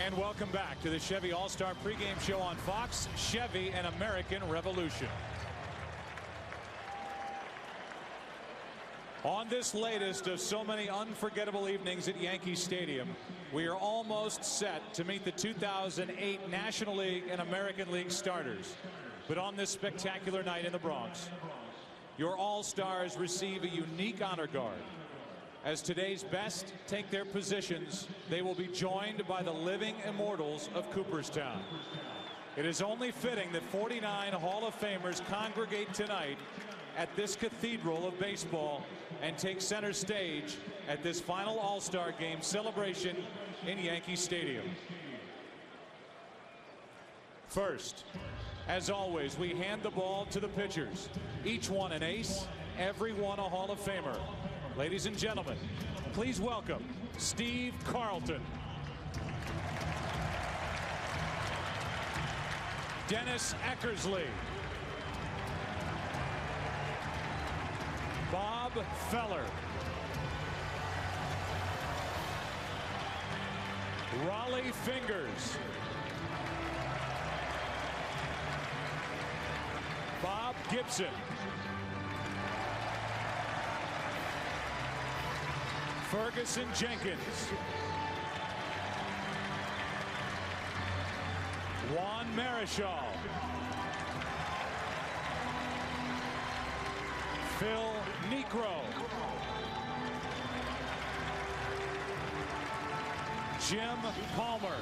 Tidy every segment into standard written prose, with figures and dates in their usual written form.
And welcome back to the Chevy All-Star pregame show on Fox. Chevy, an American Revolution. On this latest of so many unforgettable evenings at Yankee Stadium, we are almost set to meet the 2008 National League and American League starters. But on this spectacular night in the Bronx, your All-Stars receive a unique honor guard. As today's best take their positions, they will be joined by the living immortals of Cooperstown. It is only fitting that 49 Hall of Famers congregate tonight at this cathedral of baseball and take center stage at this final All-Star game celebration in Yankee Stadium. First, as always, we hand the ball to the pitchers. Each one an ace, every one a Hall of Famer. Ladies and gentlemen, please welcome Steve Carlton, Dennis Eckersley, Bob Feller, Raleigh Fingers, Bob Gibson, Ferguson Jenkins, Juan Marichal, Phil Niekro, Jim Palmer,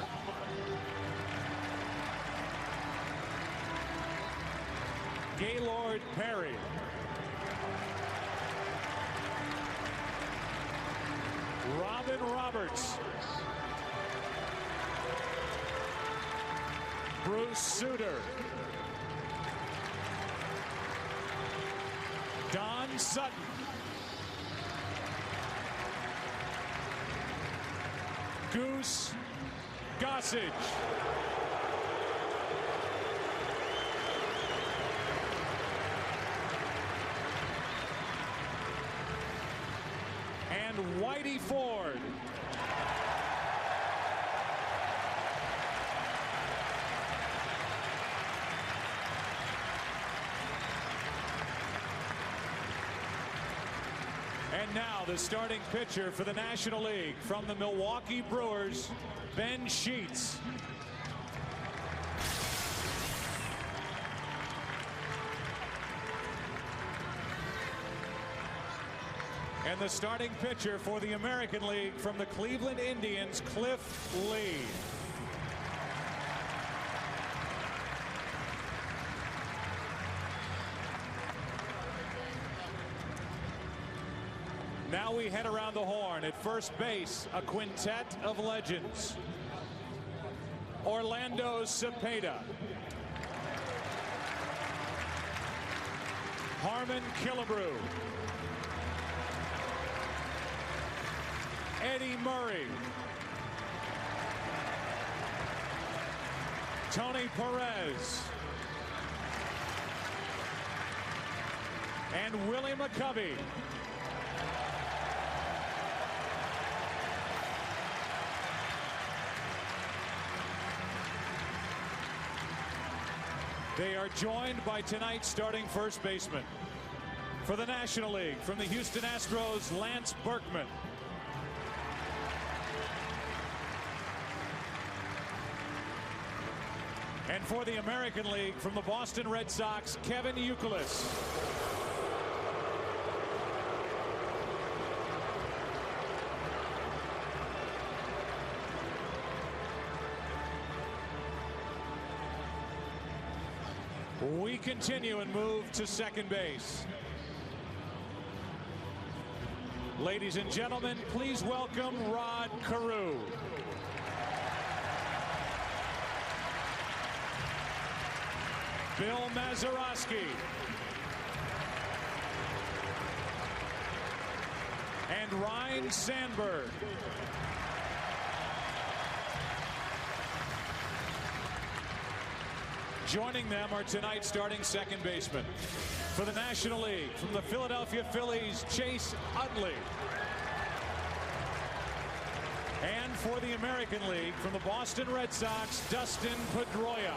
Gaylord Perry, Robin Roberts, Bruce Sutter, Don Sutton, Goose Gossage, and Whitey Ford. And now the starting pitcher for the National League from the Milwaukee Brewers, Ben Sheets. And the starting pitcher for the American League from the Cleveland Indians, Cliff Lee. Now we head around the horn. At first base, a quintet of legends. Orlando Cepeda, Harmon Killebrew, Eddie Murray, Tony Perez, and Willie McCovey. They are joined by tonight's starting first baseman. For the National League, from the Houston Astros, Lance Berkman. And for the American League, from the Boston Red Sox, Kevin Youkilis. We continue and move to second base. Ladies and gentlemen, please welcome Rod Carew. Bill Mazeroski. And Ryne Sandberg. Joining them are tonight's starting second baseman. For the National League, from the Philadelphia Phillies, Chase Utley. And for the American League, from the Boston Red Sox, Dustin Pedroia.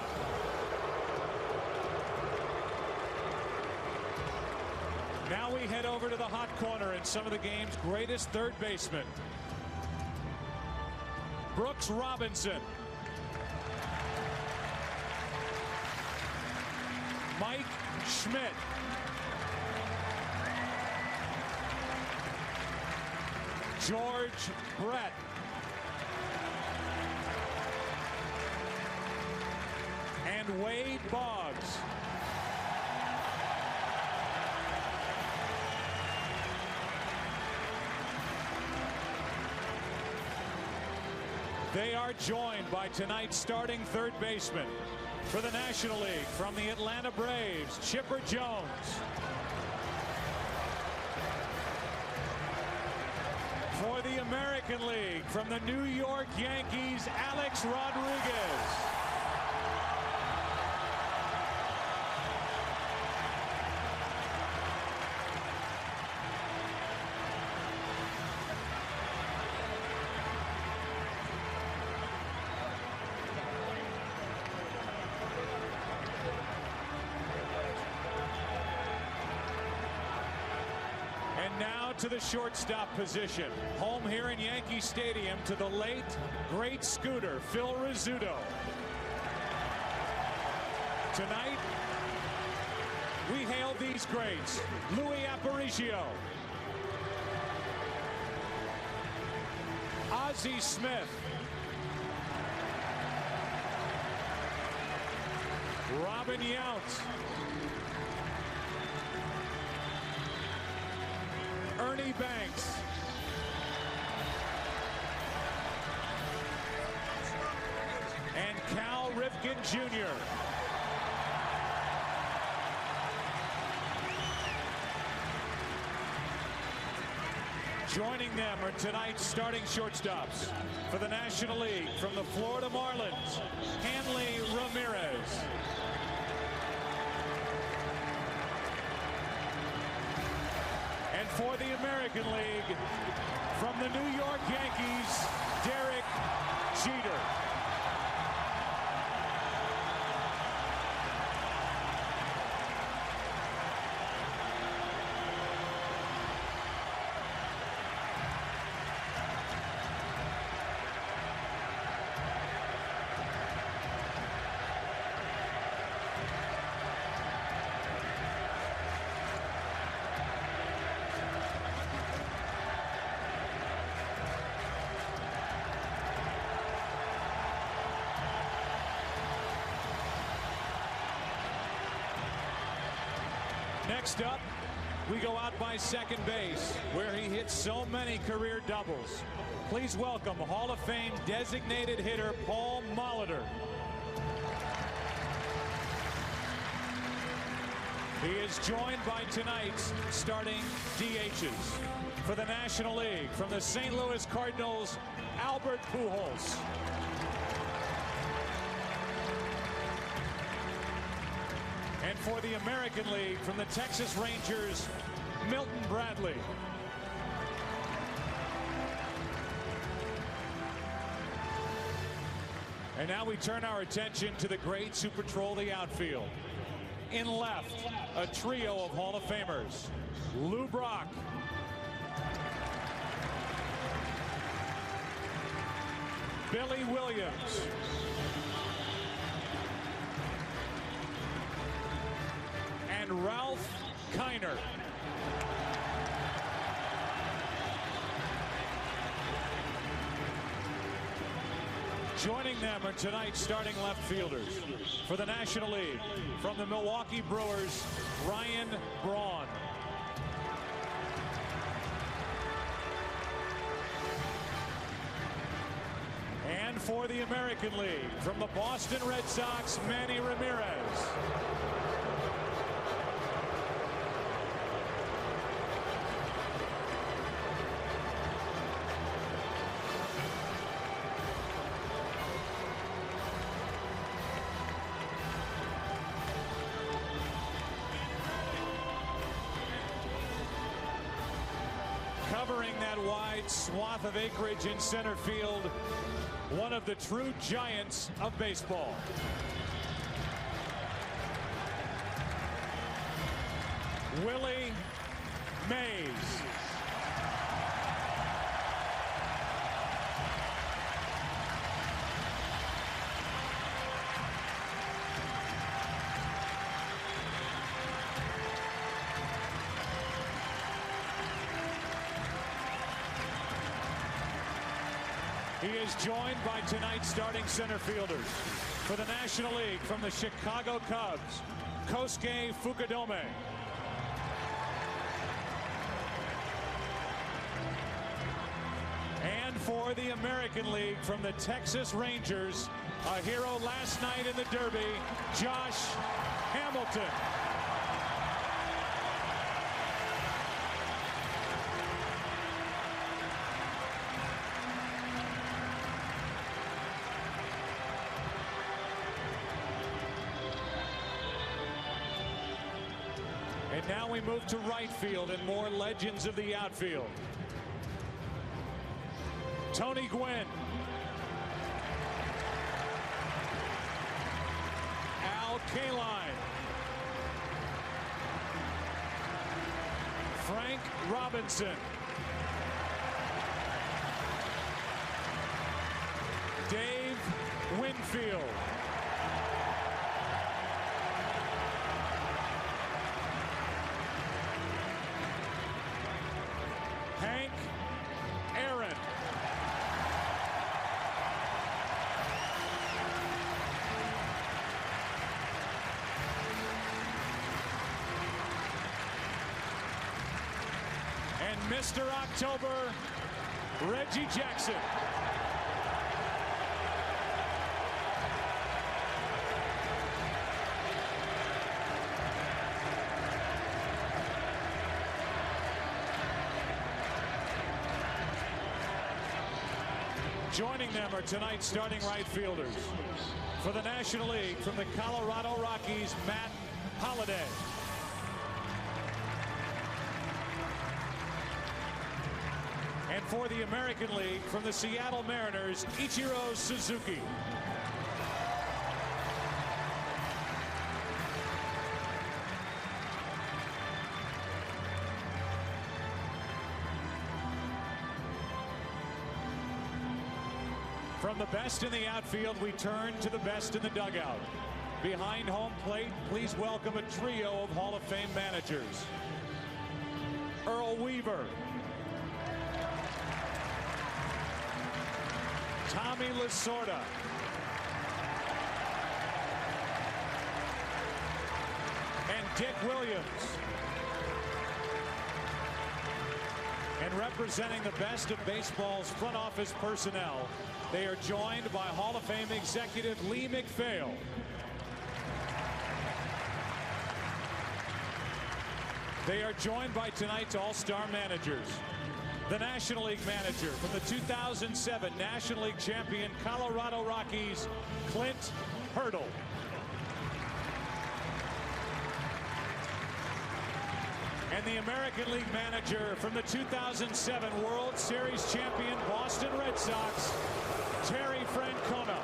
Now we head over to the hot corner and some of the game's greatest third basemen. Brooks Robinson. Mike Schmidt. George Brett. And Wade Boggs. They are joined by tonight's starting third baseman for the National League from the Atlanta Braves, Chipper Jones. For the American League from the New York Yankees, Alex Rodriguez. To the shortstop position, home here in Yankee Stadium to the late great Scooter Phil Rizzuto. Tonight we hail these greats: Louis Aparicio, Ozzie Smith, Robin Yount, Ernie Banks, and Cal Ripken Jr. Joining them are tonight's starting shortstops for the National League from the Florida Marlins, Hanley Ramirez. And for the American League, from the New York Yankees, Derek Jeter. Next up, we go out by second base, where he hits so many career doubles. Please welcome Hall of Fame designated hitter Paul Molitor. He is joined by tonight's starting DHs for the National League from the St. Louis Cardinals, Albert Pujols. And for the American League from the Texas Rangers, Milton Bradley. And now we turn our attention to the greats who patrol the outfield. In left, a trio of Hall of Famers: Lou Brock, Billy Williams, and Ralph Kiner. Joining them are tonight's starting left fielders for the National League from the Milwaukee Brewers, Ryan Braun. And for the American League from the Boston Red Sox, Manny Ramirez. Covering Commanding that wide swath of acreage in center field, one of the true giants of baseball. Willie Mays. He is joined by tonight's starting center fielders. For the National League, from the Chicago Cubs, Kosuke Fukudome. And for the American League, from the Texas Rangers, a hero last night in the Derby, Josh Hamilton. And now we move to right field and more legends of the outfield. Tony Gwynn. Al Kaline. Frank Robinson. Dave Winfield. Hank Aaron. And Mr. October, Reggie Jackson. Joining them are tonight's starting right fielders. For the National League, from the Colorado Rockies, Matt Holliday. And for the American League, from the Seattle Mariners, Ichiro Suzuki. From the best in the outfield, we turn to the best in the dugout. Behind home plate, please welcome a trio of Hall of Fame managers. Earl Weaver. Tommy Lasorda. And Dick Williams. And representing the best of baseball's front office personnel, they are joined by Hall of Fame executive Lee MacPhail. They are joined by tonight's all-star managers. The National League manager from the 2007 National League champion Colorado Rockies, Clint Hurdle. And the American League manager from the 2007 World Series champion Boston Red Sox, Terry Francona.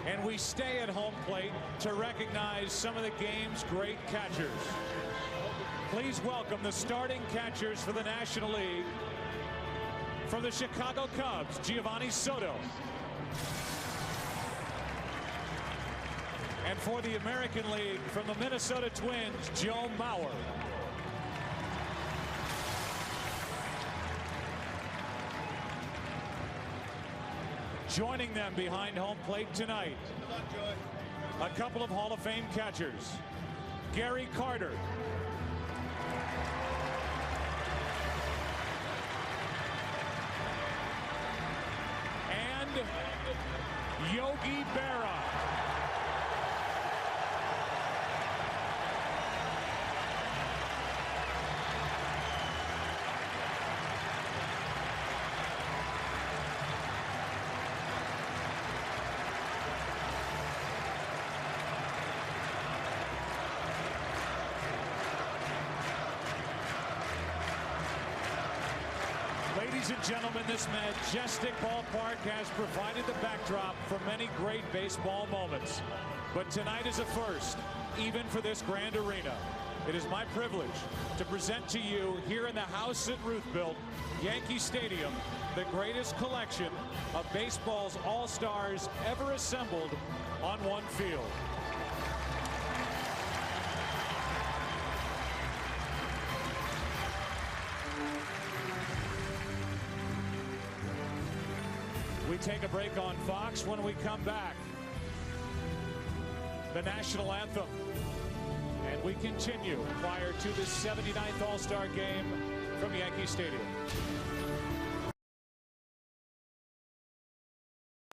And we stay at home plate to recognize some of the game's great catchers. Please welcome the starting catchers for the National League. From the Chicago Cubs, Giovanni Soto. And for the American League, from the Minnesota Twins, Joe Mauer. Joining them behind home plate tonight, a couple of Hall of Fame catchers. Gary Carter. And Yogi Berra. Ladies and gentlemen, this majestic ballpark has provided the backdrop for many great baseball moments. But tonight is a first, even for this grand arena. It is my privilege to present to you here in the house that Ruth built, Yankee Stadium, the greatest collection of baseball's all-stars ever assembled on one field. We take a break on Fox. When we come back, the national anthem. And we continue prior to the 79th All-Star game from Yankee Stadium.